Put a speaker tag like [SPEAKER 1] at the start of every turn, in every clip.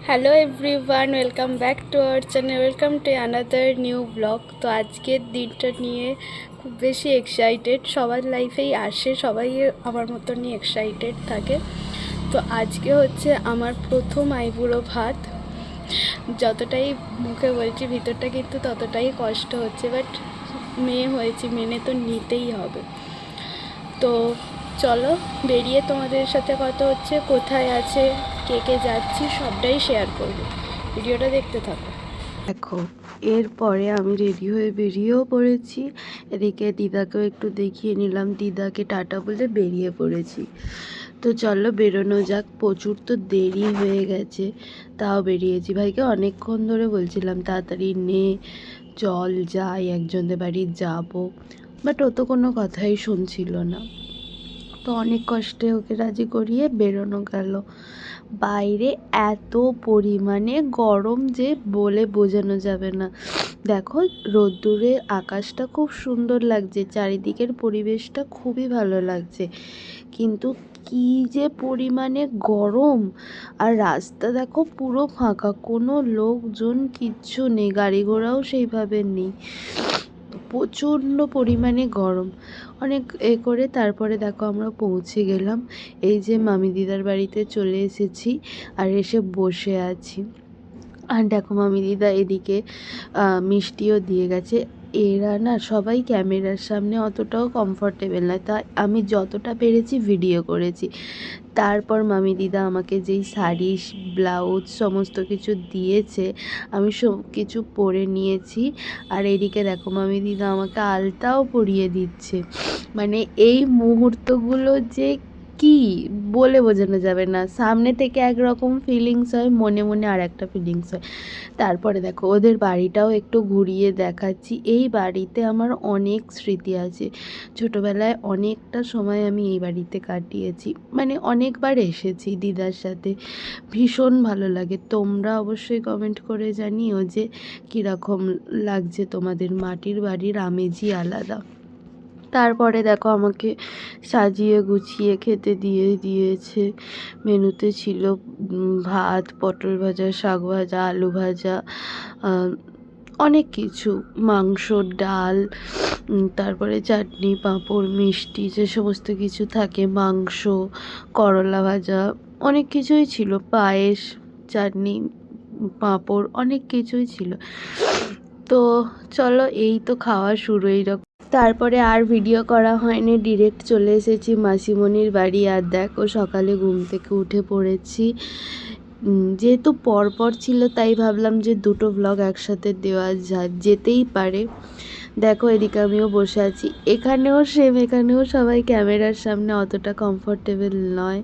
[SPEAKER 1] Hello everyone, welcome back to our channel, welcome to another new blog. তো আজকের দিনটা নিয়ে খুব বেশি এক্সাইটেড। সবার লাইফেই আসে, সবাই আমার মতনই এক্সাইটেড থাকে। তো আজকে হচ্ছে আমার প্রথম আইবুড়ো ভাত। যতটাই মুখে বলছি, ভিতরটা কিন্তু ততটাই কষ্ট হচ্ছে, বাট মেয়ে হয়েছি, মেনে তো নিতেই হবে। তো চলো বেরিয়ে তোমাদের সাথে কথা হচ্ছে, কোথায় আছে, কে কে যাচ্ছি সবটাই শেয়ার করব। ভিডিওটা দেখতে থাকো। দেখো, এরপরে আমি রেডি হয়ে বেরিয়েও পড়েছি। এদিকে দিদাকেও একটু দেখিয়ে নিলাম, দিদাকে টাটা বলে বেরিয়ে পড়েছি। তো চলো বেরোনো যাক। প্রচুর তো দেরি হয়ে গেছে, তাও বেরিয়েছি। ভাইকে অনেকক্ষণ ধরে বলছিলাম তাড়াতাড়ি নে, চল যাই, একজনদের বাড়ি যাবো, বাট ও তো কোনো কথাই শুনছিল না। তো অনেক কষ্টে ওকে রাজি করিয়ে বেরোনো গেল। বাইরে এত পরিমাণে গরম যে বলে বোঝানো যাবে না। দেখো, রোদ্দুরে আকাশটা খুব সুন্দর লাগছে, চারিদিকের পরিবেশটা খুবই ভালো লাগছে, কিন্তু কি যে পরিমাণে গরম। আর রাস্তা দেখো পুরো ফাঁকা, কোনো লোকজন কিচ্ছু নেই, গাড়ি ঘোড়াও সেইভাবে নেই, প্রচণ্ড পরিমাণে গরম। অনেক করে তারপরে দেখো আমরা পৌঁছে গেলাম। এই যে মামি দিদার বাড়িতে চলে এসেছি আর এসে বসে আছি। আর দেখো মামি দিদা এদিকে মিষ্টিও দিয়ে গেছে। এরা না সবাই ক্যামেরার সামনে অতটাও কমফর্টেবল না, তাই আমি যতটা পেরেছি ভিডিও করেছি। তারপর মামি দিদা আমাকে যেই শাড়ি, ব্লাউজ সমস্ত কিছু দিয়েছে, আমি সব কিছু পরে নিয়েছি। আর এদিকে দেখো মামি দিদা আমাকে আলতাও পরিয়ে দিচ্ছে। মানে এই মুহূর্তগুলো যে কি বলে বোঝানো যাবে না। সামনে থেকে একরকম ফিলিংস হয়, মনে মনে আর একটা ফিলিংস হয়। তারপরে দেখো ওদের বাড়িটাও একটু ঘুরিয়ে দেখাচ্ছি। এই বাড়িতে আমার অনেক স্মৃতি আছে, ছোটোবেলায় অনেকটা সময় আমি এই বাড়িতে কাটিয়েছি, মানে অনেকবার এসেছি দিদার সাথে, ভীষণ ভালো লাগে। তোমরা অবশ্যই কমেন্ট করে জানিও যে কীরকম লাগছে তোমাদের। মাটির বাড়ির আমেজই আলাদা। তারপরে দেখো আমাকে সাজিয়ে গুছিয়ে খেতে দিয়েছে। মেনুতে ছিল ভাত, পটল ভাজা, শাক ভাজা, আলু ভাজা, অনেক কিছু, মাংস, ডাল, তারপরে চাটনি, পাঁপড়, মিষ্টি, যে সমস্ত কিছু থাকে, মাংস, করলা ভাজা, অনেক কিছুই ছিল, পায়েস, চাটনি, পাঁপড়, অনেক কিছুই ছিল। তো চলো এই তো খাওয়া শুরু। এইরকম তারপরে আর ভিডিও করা হয়নি, ডিরেক্ট চলে এসেছি মাসিমণির বাড়ি। আর দেখো সকালে ঘুম থেকে উঠে পড়েছি, যেহেতু পরপর ছিল তাই ভাবলাম যে দুটো ব্লগ একসাথে দেওয়া যেতেই পারে। দেখো এদিকে আমিও বসে আছি, এখানেও সেম, এখানেও সবাই ক্যামেরার সামনে অতটা কমফর্টেবল নয়,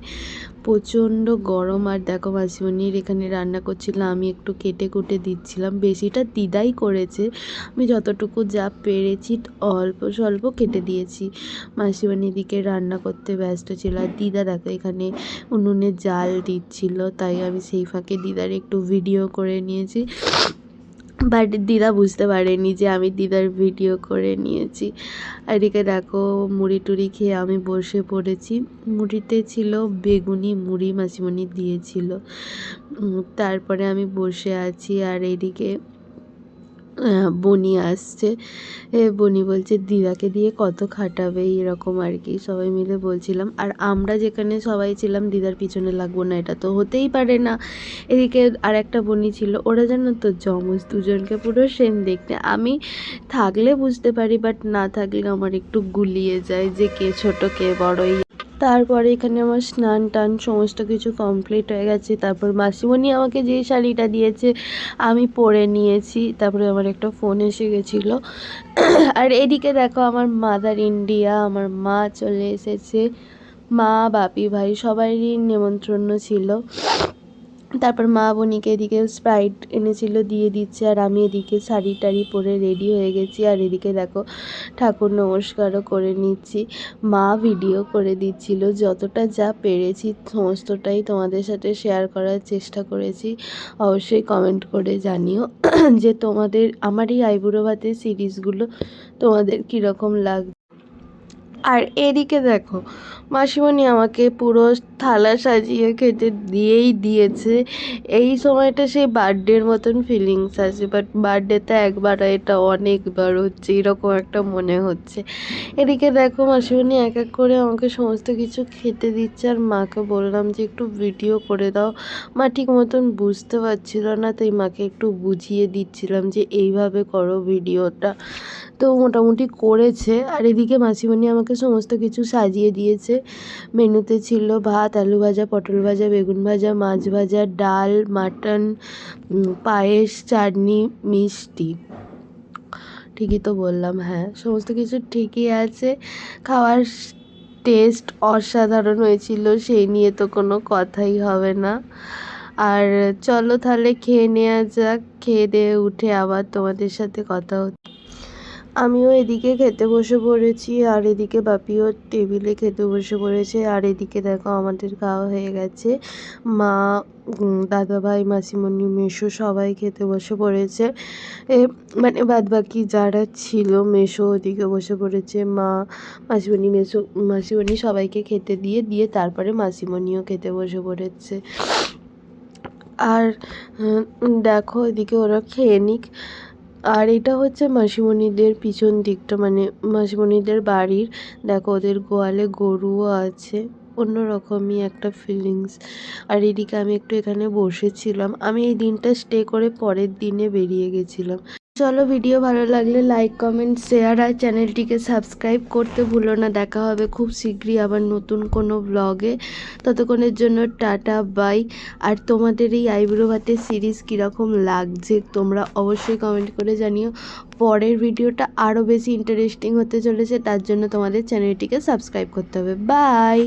[SPEAKER 1] প্রচণ্ড গরম। আর দেখো মাসিমণির এখানে রান্না করছিল, আমি একটু কেটে কুটে দিচ্ছিলাম, বেশিটা দিদাই করেছে, আমি যতটুকু যা পেরেছি অল্প স্বল্প কেটে দিয়েছি। মাসিমণি এদিকে রান্না করতে ব্যস্ত ছিল, আর দিদা দেখো এখানে উনুনে জাল দিচ্ছিল, তাই আমি সেই ফাঁকে দিদার একটু ভিডিও করে নিয়েছি। বাট দিদা বুঝতে পারেনি যে আমি দিদার ভিডিও করে নিয়েছি। এদিকে দেখো মুড়ি টুড়ি খেয়ে আমি বসে পড়েছি। মুড়িতে ছিল বেগুনি মুড়ি, মাসিমণি দিয়েছিল। তারপরে আমি বসে আছি। আর এইদিকে বনি আসছে, বনি বলছে দিদাকে দিয়ে কত খাটাবে, এরকম আর কি সবাই মিলে বলছিলাম। আর আমরা যেখানে সবাই ছিলাম দিদার পিছনে লাগবো না, এটা তো হতেই পারে না। এদিকে আর একটা বনি ছিল, ওরা জানো তো জমজ, দুজনকে পুরো সেম দেখতে। আমি থাকলে বুঝতে পারি, বাট না থাকলে আমার একটু গুলিয়ে যায় যে কে ছোট কে বড়। তারপরে এখানে আমার স্নান টান সমস্ত কিছু কমপ্লিট হয়ে গেছে। তারপর মাসিমণি আমাকে যেই শাড়িটা দিয়েছে আমি পরে নিয়েছি। তারপরে আমার একটা ফোন এসে গেছিলো। আর এদিকে দেখো আমার মাদার ইন্ডিয়া, আমার মা চলে এসেছে, মা, বাপি ভাই সবারই নেমন্ত্রণ ছিল। তারপর মা বনিকে এদিকে স্প্রাইট এনেছিল, দিয়ে দিচ্ছে। আর আমি এদিকে শাড়ি টাড়ি পরে রেডি হয়ে গেছি। আর এদিকে দেখো ঠাকুর নমস্কারও করে নিচ্ছি, মা ভিডিও করে দিচ্ছিল, যতটা যা পেরেছি সমস্তটাই তোমাদের সাথে শেয়ার করার চেষ্টা করেছি। অবশ্যই কমেন্ট করে জানিও যে তোমাদের আমার এই আইবুড়ো ভাতের সিরিজগুলো তোমাদের কীরকম লাগছে। আর এদিকে দেখো
[SPEAKER 2] মাসিমণি আমাকে পুরো থালা সাজিয়ে খেতে দিয়েই দিয়েছে। এই সময়টা সেই বার্থডের মতন ফিলিংস আছে, বাট বার্থডেতে একবার এটা অনেকবার হচ্ছে এরকম একটা মনে হচ্ছে। এদিকে দেখো মাসিমণি এক এক করে আমাকে সমস্ত কিছু খেতে দিচ্ছে, আর মাকে বললাম যে একটু ভিডিও করে দাও। মা ঠিক মতন বুঝতে পারছিল না, তাই মাকে একটু বুঝিয়ে দিচ্ছিলাম যে এইভাবে করো ভিডিওটা। তো মোটামুটি করেছে। আর এদিকে মাসিমণি আমাকে সমস্ত কিছু সাজিয়ে দিয়েছে। মেনুতে ছিল ভাত, আলু ভাজা, পটল ভাজা, বেগুন ভাজা, মাছ ভাজা, ডাল, মাটন, পায়েস, চাটনি, মিষ্টি। ঠিকই তো বললাম, হ্যাঁ সমস্ত কিছু ঠিকই আছে। খাওয়ার টেস্ট অসাধারণ হয়েছিল, সেই নিয়ে তো কোনো কথাই হবে না। আর চলো তাহলে খেয়ে নেওয়া যাক, খেয়ে দিয়ে উঠে আবার তোমাদের সাথে কথা হচ্ছে। আমিও এদিকে খেতে বসে পড়েছি, আর এদিকে বাপিও টেবিলে খেতে বসে পড়েছে। আর এদিকে দেখো আমাদের খাওয়া হয়ে গেছে। মা, দাদাভাই, মাসিমণি, মেসো সবাই খেতে বসে পড়েছে। মানে বাদবাকি যারা ছিল, মেসো ওদিকে বসে পড়েছে। মা, মাসিমণি, মাসিমণি সবাইকে খেতে দিয়ে তারপরে মাসিমণিও খেতে বসে পড়েছে। আর দেখো এদিকে ওরা খেয়ে নিক। আর এটা হচ্ছে মাসিমণিদের পিছন দিকটা, মানে মাসিমণিদের বাড়ির। দেখো ওদের গোয়ালে গরুও আছে, অন্যরকমই একটা ফিলিংস। আর এদিকে আমি একটু এখানে বসেছিলাম। আমি এই দিনটা স্টে করে পরের দিনে বেরিয়ে গেছিলাম। চলো, ভিডিও ভালো লাগলে লাইক, কমেন্ট, শেয়ার আর চ্যানেলটিকে সাবস্ক্রাইব করতে ভুলো না। দেখা হবে খুব শীঘ্রই আবার নতুন কোনো ব্লগে। ততক্ষণের জন্য টাটা, বাই। আর তোমাদের এই আইব্রো ভাতের সিরিজ কীরকম লাগছে তোমরা অবশ্যই কমেন্ট করে জানিও। পরের ভিডিওটা আরও বেশি ইন্টারেস্টিং হতে চলেছে, তার জন্য তোমাদের চ্যানেলটিকে সাবস্ক্রাইব করতে হবে। বাই।